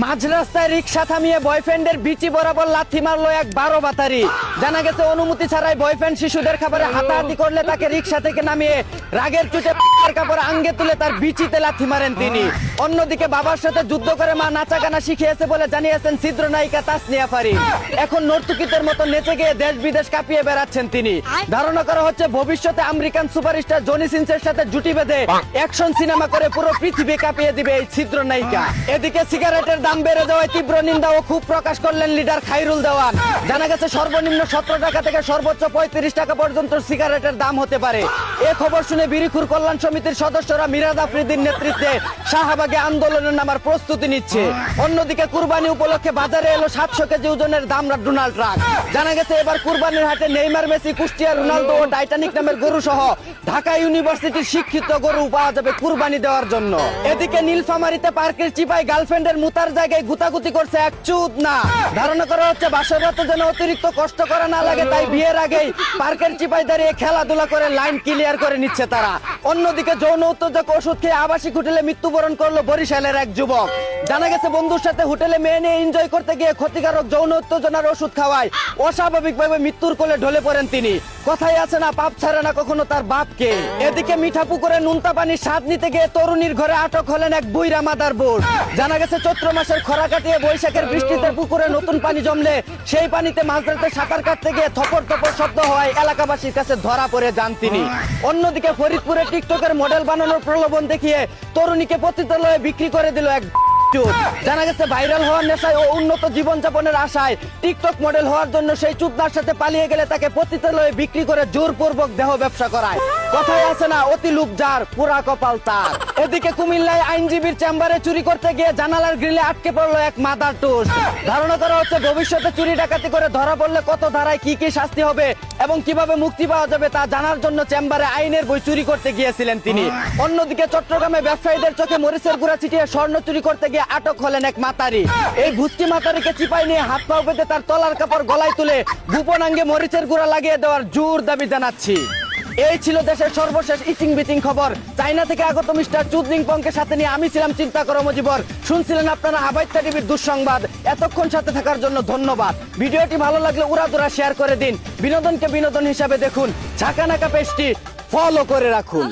মাঝ রাস্তায় রিক্সা থামিয়ে বয়ফ্রেন্ডের বিচি বরাবর লাথি মারলো এক 12 বাতারি। জানা গেছে অনুমতি ছাড়াই বয়ফ্রেন্ড শিশুদের খাবারে হাতাহাতি করলে তাকে রিক্সা থেকে নামিয়ে রাগের চুটে কাপড় আঙ্গে তুলে তার বিচিতে লাথি মারেন তিনি। অন্যদিকে বাবার সাথে যুদ্ধ করে মা নাচা গানা শিখিয়েছে বলে জানিয়েছেন ছিদ্র নায়িকা তাসনিয়া ফারিন। এখন নর্তকীদের মতো নেচে গিয়ে দেশ বিদেশ কাঁপিয়ে বেড়াচ্ছেন তিনি। ধারণা করা হচ্ছে ভবিষ্যতে আমেরিকান সুপারস্টার জনি সিনসের সাথে জুটি বেঁধে অ্যাকশন সিনেমা করে পুরো পৃথিবী কাঁপিয়ে দিবে এই ছিদ্র নায়িকা। এদিকে সিগারেটের দাম বেড়ে যাওয়ায় তীব্র নিন্দা ও ক্ষোভ প্রকাশ করলেন লিডার খাইরুল দেওয়ান। জানা গেছে সর্বনিম্ন 17 টাকা থেকে সর্বোচ্চ 35 টাকা পর্যন্ত সিগারেটের দাম হতে পারে। এ খবর শুনে বিরিখুর কল্যাণ সমিতির সদস্যরা মিরাদ আফ্রিদির নেতৃত্বে শাহবাগে আন্দোলনের নামার প্রস্তুতি নিচ্ছে। অন্যদিকে কুরবানি উপলক্ষে বাজারে এলো 700 কেজি ওজনের দামরা ডোনাল্ড ট্রাক। জানা গেছে এবার কুরবানির হাটে নেইমার, মেসি, কুষ্টিয়া রোনালদো ও টাইটানিক নামের গরু সহ ঢাকা ইউনিভার্সিটির শিক্ষিত গরু পাওয়া যাবে কুরবানি দেওয়ার জন্য। এদিকে নীলফামারীতে পার্কের চিপায় গার্লফ্রেন্ডের মুতার জায়গায় গুতাগুতি করছে এক চুদ না। ধারণা করা হচ্ছে বাসর রাতে যেন অতিরিক্ত কষ্ট করা না লাগে, তাই বিয়ের আগেই পার্কের চিপায় দাঁড়িয়ে খেলাধুলা করে লাইন ক্লিয়ার করে নিচ্ছে তারা। অন্যদিকে যৌন উত্তেজক ওষুধ খেয়ে আবাসিক হোটেলে মৃত্যুবরণ করলো বরিশালের এক যুবক। জানা গেছে বন্ধুর সাথে হোটেলে মেয়ে নিয়ে এনজয় করতে গিয়ে ক্ষতিকারক যৌন উত্তেজনার ওষুধ খাওয়ায় অস্বাভাবিকভাবে মৃত্যুর কোলে ঢলে পড়েন তিনি। কথাই আছে না, পাপ ছাড়ে না কখনো তার বাপকে। এদিকে মিঠা পুকুরে নুনতা পানির স্বাদ নিতে গিয়ে তরুণীর ঘরে আটক হলেন এক বুইরা মাদার বোর্ড। জানা গেছে চৈত্র মাসের খরা কাটিয়ে বৈশাখের বৃষ্টিতে পুকুরে নতুন পানি জমলে সেই পানিতে মাছ ধরতে সাঁতার কাটতে গিয়ে থপর থপর শব্দ হওয়ায় এলাকাবাসীর কাছে ধরা পড়ে যান তিনি। অন্যদিকে ফরিদপুরে টিকটকের মডেল বানানোর প্রলোভন দেখিয়ে তরুণীকে পতিতালয়ে বিক্রি করে দিল এক। জানা গেছে ভাইরাল হওয়ার নেশায় ও উন্নত জীবনযাপনের আশায় টিকটক মডেল হওয়ার জন্য সেই চুদনার সাথে পালিয়ে গেলে তাকে পতিতালয়ে বিক্রি করে জোরপূর্বক দেহ ব্যবসা করায়। কথাই আছে না, অতি লোভ যার পুরা কপাল তার। এদিকে কুমিল্লায় আইনজীবীর চেম্বারে চুরি করতে গিয়ে জানালার গ্রিলে আটকে পড়লো এক মাদার টোস্ট। ধারণা করা হচ্ছে ভবিষ্যতে চুরি ডাকাতি করে ধরা পড়লে কত ধারায় কি কি শাস্তি হবে এবং কিভাবে মুক্তি পাওয়া যাবে তা জানার জন্য চেম্বারে আইনের বই চুরি করতে গিয়েছিলেন তিনি। অন্যদিকে চট্টগ্রামে ব্যবসায়ীদের চোখে মরিচের গুঁড়া ছিটিয়ে স্বর্ণ চুরি করতে গিয়ে আটক হলেন এক মাতারি। এই ভুস্কি মাতারিকে চিপাই নিয়ে হাত পাও বেঁধে তার তলার কাপড় গলায় তুলে গোপনাঙ্গে মরিচের গুঁড়া লাগিয়ে দেওয়ার জোর দাবি জানাচ্ছি। এই ছিল দেশের সর্বশেষ ইচিং বিচিং খবর। চায়না থেকে আগত মিস্টার চুদলিং পংকে সাথে নিয়ে আমি ছিলাম চিন্তা করো মজিবর। শুনছিলেন আপনারা হাবাইত্যা টিভির দুঃসংবাদ। এতক্ষণ সাথে থাকার জন্য ধন্যবাদ। ভিডিওটি ভালো লাগলে উড়াদুরা শেয়ার করে দিন। বিনোদনকে বিনোদন হিসাবে দেখুন। ঝাঁকানাকা পেজটি ফলো করে রাখুন।